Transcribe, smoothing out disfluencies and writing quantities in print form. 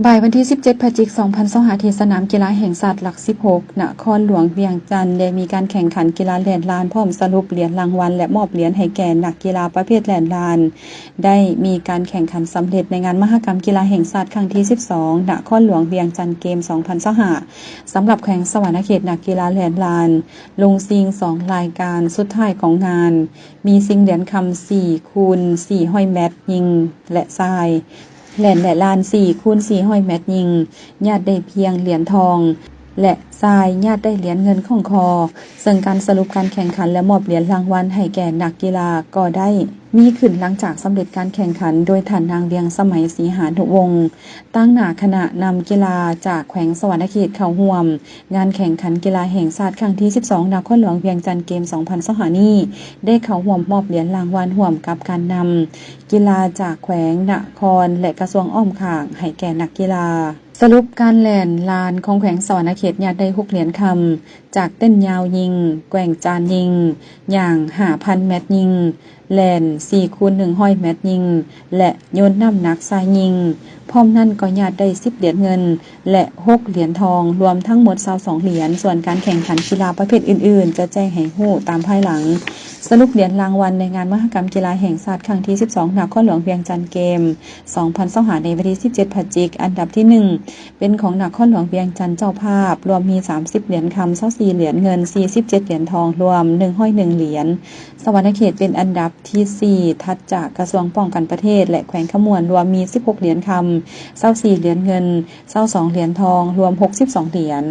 บ่ายวันที่ 17 พฤศจิกายน 2025 ที่สนามกีฬาแห่งชาติหลัก 16 นครหลวงเวียงจันทน์ได้มีการแข่งขันกีฬาแล่นลานพร้อมสรุปเหรียญรางวัลและมอบเหรียญให้แก่นักกีฬาประเภทแล่นลานได้มีการแข่งขันสำเร็จในงานมหกรรมกีฬาแห่งชาติครั้งที่ 12 นครหลวงเวียงจันทน์เกม 2025 สำหรับแข่งสวรรณเขตนักกีฬาแล่นลานลงชิง 2 รายการสุดท้ายของงานมีชิงเหรียญคำ 4x400 เมตรหญิงและชายแล่นและลาน 4x400 เมตรหญิงญาติได้เพียงเหรียญทองและชายญาติได้เหรียญเงินของคอซึ่งการสรุปการแข่งขันและมอบเหรียญรางวัลให้แก่นักกีฬาก็ได้มีขึ้นหลังจากสำเร็จการแข่งขันโดยท่านนางเวียงสมัยศรีหานุวงศ์ตั้งหน้าคณะนำกีฬาจากแขวงสวรรณเขตเข้าร่วมงานแข่งขันกีฬาแห่งชาติครั้งที่ 12 นครหลวงเวียงจันทน์เกม 2025 นี้ได้เข้าร่วมมอบเหรียญรางวัลร่วมกับการนำกีฬาจากแขวงนครและกระทรวงอ้อมข้างให้แก่นักกีฬาสรุปการแล่นลานของแขวงสวรรณเขตญาติได้6เหรียญคำจากเต้นยาวยิงแกว่งจานยิงอย่าง 5,000 เมตรยิงแล่น 4x100 เมตรยิงและโยนน้ำหนักทรายยิงพร้อมนั้นก็ญาติได้10เหรียญเงินและ6เหรียญทองรวมทั้งหมด22เหรียญส่วนการแข่งขันกีฬาประเภทอื่นๆจะแจ้งให้รู้ตามภายหลังสรุปเหรียญรางวัลในงานมหกรรมกีฬาแห่งชาติครั้งที่ 12 นครหลวงเวียงจันทน์เกม 2025 ในวันที่ 17 พฤศจิกายนอันดับที่ 1 เป็นของนครหลวงเวียงจันทน์เจ้าภาพรวมมี30เหรียญคำ24เหรียญเงิน47เหรียญทองรวม101เหรียญสวรรณเขตเป็นอันดับที่ 4 ถัดจากกระทรวงป้องกันประเทศและแขวงขมวนรวมมี16เหรียญคำ24เหรียญเงิน22เหรียญทองรวม62เหรียญ